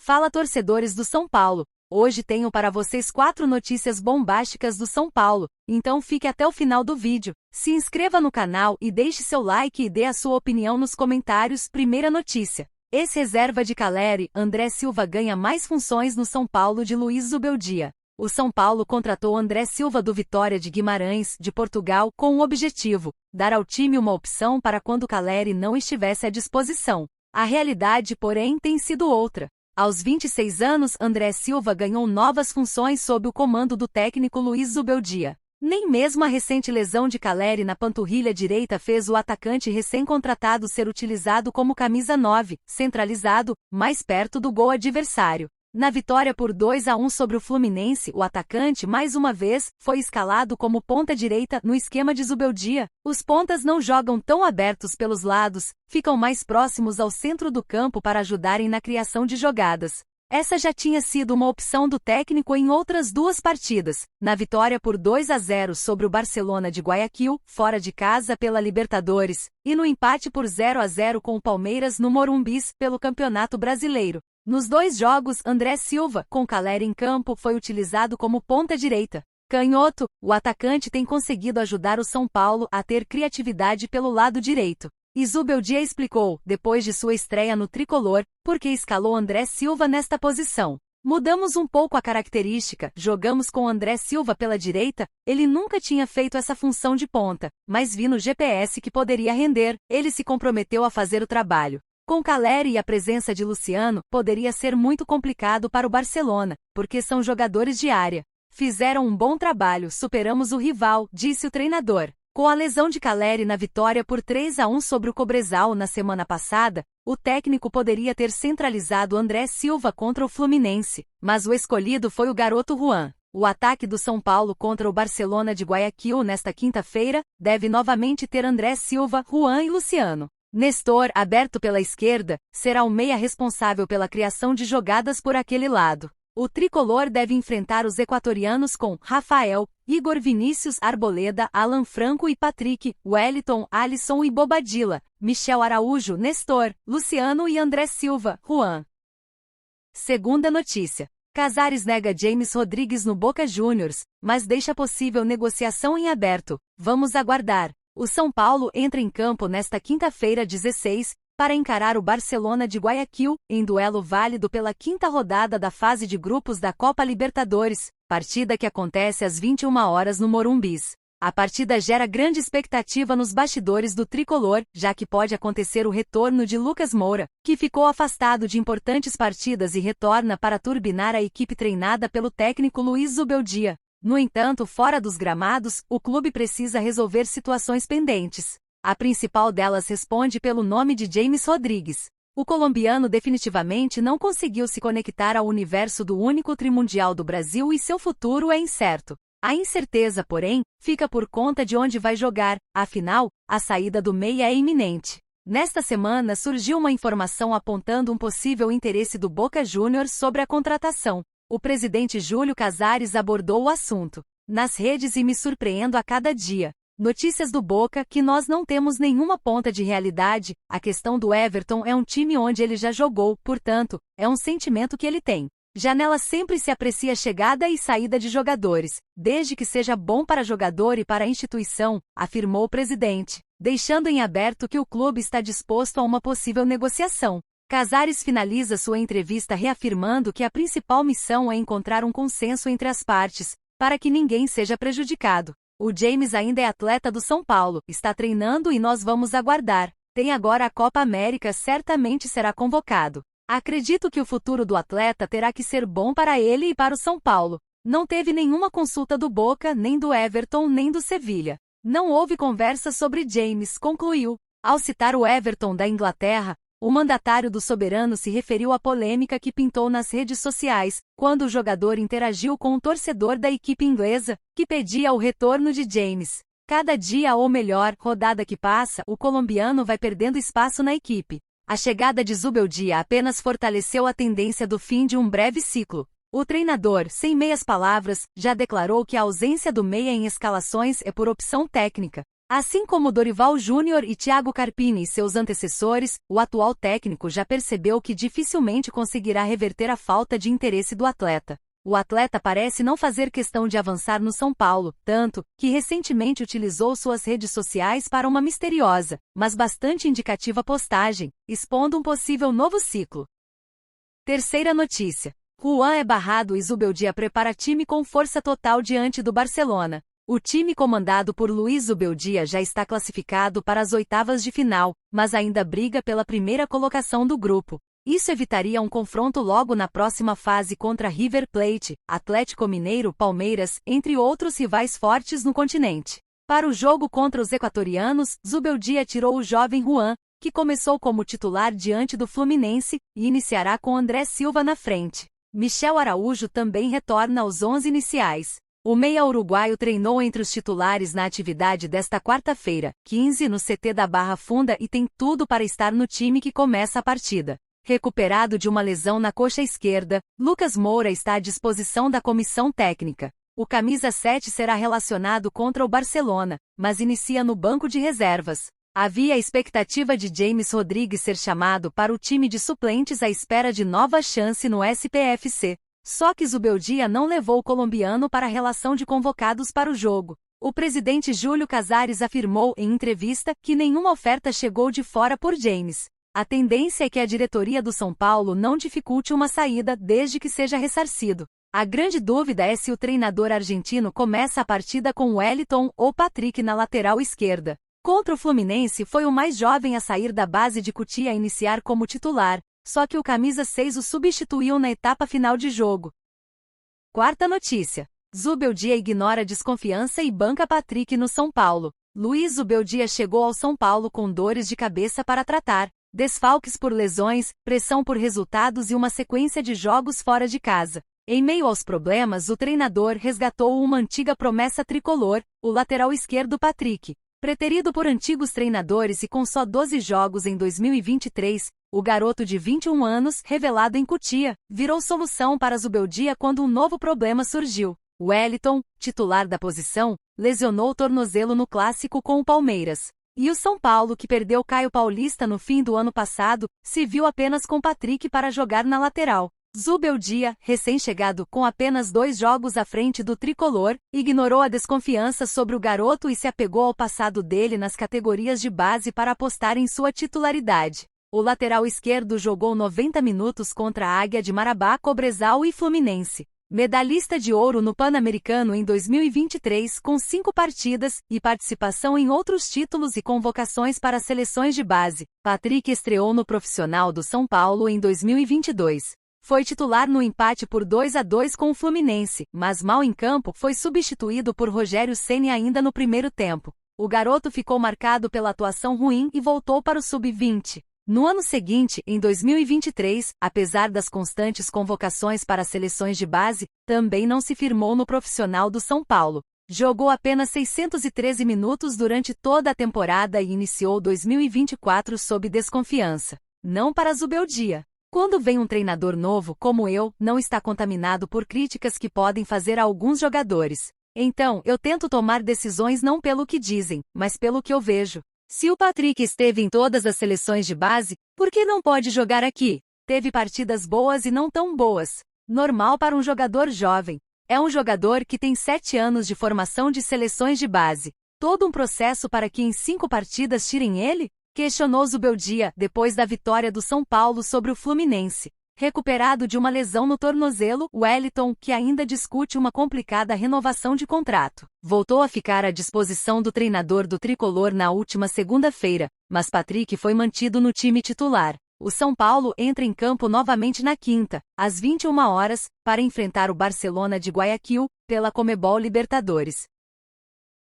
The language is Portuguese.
Fala, torcedores do São Paulo! Hoje tenho para vocês 4 notícias bombásticas do São Paulo, então fique até o final do vídeo. Se inscreva no canal e deixe seu like e dê a sua opinião nos comentários. Primeira notícia. Ex-reserva de Caleri, André Silva ganha mais funções no São Paulo de Luiz Zubeldia. O São Paulo contratou André Silva do Vitória de Guimarães, de Portugal, com o objetivo de dar ao time uma opção para quando Caleri não estivesse à disposição. A realidade, porém, tem sido outra. Aos 26 anos, André Silva ganhou novas funções sob o comando do técnico Luiz Zubeldia. Nem mesmo a recente lesão de Caleri na panturrilha direita fez o atacante recém-contratado ser utilizado como camisa 9, centralizado, mais perto do gol adversário. Na vitória por 2-1 sobre o Fluminense, o atacante, mais uma vez, foi escalado como ponta-direita no esquema de Zubeldia. Os pontas não jogam tão abertos pelos lados, ficam mais próximos ao centro do campo para ajudarem na criação de jogadas. Essa já tinha sido uma opção do técnico em outras 2 partidas, na vitória por 2-0 sobre o Barcelona de Guayaquil, fora de casa pela Libertadores, e no empate por 0-0 com o Palmeiras no Morumbis, pelo Campeonato Brasileiro. Nos 2 jogos, André Silva, com Caleri em campo, foi utilizado como ponta-direita. Canhoto, o atacante tem conseguido ajudar o São Paulo a ter criatividade pelo lado direito. E Zubeldia explicou, depois de sua estreia no tricolor, por que escalou André Silva nesta posição. Mudamos um pouco a característica, jogamos com André Silva pela direita, ele nunca tinha feito essa função de ponta, mas vi no GPS que poderia render, ele se comprometeu a fazer o trabalho. Com Caleri e a presença de Luciano, poderia ser muito complicado para o Barcelona, porque são jogadores de área. Fizeram um bom trabalho, superamos o rival, disse o treinador. Com a lesão de Caleri na vitória por 3-1 sobre o Cobresal na semana passada, o técnico poderia ter centralizado André Silva contra o Fluminense, mas o escolhido foi o garoto Juan. O ataque do São Paulo contra o Barcelona de Guayaquil nesta quinta-feira deve novamente ter André Silva, Juan e Luciano. Nestor, aberto pela esquerda, será o meia responsável pela criação de jogadas por aquele lado. O tricolor deve enfrentar os equatorianos com Rafael, Igor Vinícius, Arboleda, Alan Franco e Patrick, Wellington, Alisson e Bobadilla, Michel Araújo, Nestor, Luciano e André Silva, Juan. Segunda notícia. Casares nega James Rodrigues no Boca Juniors, mas deixa possível negociação em aberto. Vamos aguardar. O São Paulo entra em campo nesta quinta-feira 16, para encarar o Barcelona de Guayaquil, em duelo válido pela 5ª rodada da fase de grupos da Copa Libertadores, partida que acontece às 21 horas no Morumbis. A partida gera grande expectativa nos bastidores do tricolor, já que pode acontecer o retorno de Lucas Moura, que ficou afastado de importantes partidas e retorna para turbinar a equipe treinada pelo técnico Luiz Zubeldia. No entanto, fora dos gramados, o clube precisa resolver situações pendentes. A principal delas responde pelo nome de James Rodrigues. O colombiano definitivamente não conseguiu se conectar ao universo do único trimundial do Brasil e seu futuro é incerto. A incerteza, porém, fica por conta de onde vai jogar, afinal, a saída do meia é iminente. Nesta semana surgiu uma informação apontando um possível interesse do Boca Juniors sobre a contratação. O presidente Júlio Casares abordou o assunto nas redes e me surpreendo a cada dia. Notícias do Boca que nós não temos nenhuma ponta de realidade, a questão do Everton é um time onde ele já jogou, portanto, é um sentimento que ele tem. Janela sempre se aprecia chegada e saída de jogadores, desde que seja bom para jogador e para a instituição, afirmou o presidente, deixando em aberto que o clube está disposto a uma possível negociação. Casares finaliza sua entrevista reafirmando que a principal missão é encontrar um consenso entre as partes, para que ninguém seja prejudicado. O James ainda é atleta do São Paulo, está treinando e nós vamos aguardar. Tem agora a Copa América, certamente será convocado. Acredito que o futuro do atleta terá que ser bom para ele e para o São Paulo. Não teve nenhuma consulta do Boca, nem do Everton, nem do Sevilha. Não houve conversa sobre James, concluiu. Ao citar o Everton da Inglaterra, o mandatário do soberano se referiu à polêmica que pintou nas redes sociais, quando o jogador interagiu com um torcedor da equipe inglesa, que pedia o retorno de James. Cada dia, ou melhor, rodada que passa, o colombiano vai perdendo espaço na equipe. A chegada de Zubeldia apenas fortaleceu a tendência do fim de um breve ciclo. O treinador, sem meias palavras, já declarou que a ausência do meia em escalações é por opção técnica. Assim como Dorival Júnior e Thiago Carpini e seus antecessores, o atual técnico já percebeu que dificilmente conseguirá reverter a falta de interesse do atleta. O atleta parece não fazer questão de avançar no São Paulo, tanto que recentemente utilizou suas redes sociais para uma misteriosa, mas bastante indicativa postagem, expondo um possível novo ciclo. Terceira notícia. Juan é barrado e Zubeldia prepara time com força total diante do Barcelona. O time comandado por Luiz Zubeldia já está classificado para as oitavas de final, mas ainda briga pela primeira colocação do grupo. Isso evitaria um confronto logo na próxima fase contra River Plate, Atlético Mineiro, Palmeiras, entre outros rivais fortes no continente. Para o jogo contra os equatorianos, Zubeldia tirou o jovem Juan, que começou como titular diante do Fluminense, e iniciará com André Silva na frente. Michel Araújo também retorna aos 11 iniciais. O meia uruguaio treinou entre os titulares na atividade desta quarta-feira, 15, no CT da Barra Funda e tem tudo para estar no time que começa a partida. Recuperado de uma lesão na coxa esquerda, Lucas Moura está à disposição da comissão técnica. O camisa 7 será relacionado contra o Barcelona, mas inicia no banco de reservas. Havia a expectativa de James Rodrigues ser chamado para o time de suplentes à espera de nova chance no SPFC. Só que Zubeldia não levou o colombiano para a relação de convocados para o jogo. O presidente Júlio Casares afirmou em entrevista que nenhuma oferta chegou de fora por James. A tendência é que a diretoria do São Paulo não dificulte uma saída desde que seja ressarcido. A grande dúvida é se o treinador argentino começa a partida com Wellington ou Patrick na lateral esquerda. Contra o Fluminense foi o mais jovem a sair da base de Cutia a iniciar como titular. Só que o camisa 6 o substituiu na etapa final de jogo. Quarta notícia. Zubeldia ignora desconfiança e banca Patrick no São Paulo. Luiz Zubeldia chegou ao São Paulo com dores de cabeça para tratar, desfalques por lesões, pressão por resultados e uma sequência de jogos fora de casa. Em meio aos problemas, o treinador resgatou uma antiga promessa tricolor, o lateral esquerdo Patrick. Preterido por antigos treinadores e com só 12 jogos em 2023, o garoto de 21 anos, revelado em Cutia, virou solução para Zubeldia quando um novo problema surgiu. Wellington, titular da posição, lesionou o tornozelo no clássico com o Palmeiras. E o São Paulo, que perdeu Caio Paulista no fim do ano passado, se viu apenas com Patrick para jogar na lateral. Zubeldia, recém-chegado com apenas 2 jogos à frente do tricolor, ignorou a desconfiança sobre o garoto e se apegou ao passado dele nas categorias de base para apostar em sua titularidade. O lateral esquerdo jogou 90 minutos contra a Águia de Marabá, Cobresal e Fluminense. Medalhista de ouro no Pan-Americano em 2023 com 5 partidas e participação em outros títulos e convocações para seleções de base, Patrick estreou no profissional do São Paulo em 2022. Foi titular no empate por 2-2 com o Fluminense, mas mal em campo foi substituído por Rogério Ceni ainda no primeiro tempo. O garoto ficou marcado pela atuação ruim e voltou para o sub-20. No ano seguinte, em 2023, apesar das constantes convocações para seleções de base, também não se firmou no profissional do São Paulo. Jogou apenas 613 minutos durante toda a temporada e iniciou 2024 sob desconfiança. Não para Zubeldia. Quando vem um treinador novo como eu, não está contaminado por críticas que podem fazer a alguns jogadores. Então, eu tento tomar decisões não pelo que dizem, mas pelo que eu vejo. Se o Patrick esteve em todas as seleções de base, por que não pode jogar aqui? Teve partidas boas e não tão boas. Normal para um jogador jovem. É um jogador que tem 7 anos de formação de seleções de base. Todo um processo para que em 5 partidas tirem ele? Questionou Zubeldia, depois da vitória do São Paulo sobre o Fluminense. Recuperado de uma lesão no tornozelo, Wellington, que ainda discute uma complicada renovação de contrato, voltou a ficar à disposição do treinador do tricolor na última segunda-feira, mas Patrick foi mantido no time titular. O São Paulo entra em campo novamente na quinta, às 21 horas, para enfrentar o Barcelona de Guayaquil, pela Conmebol Libertadores.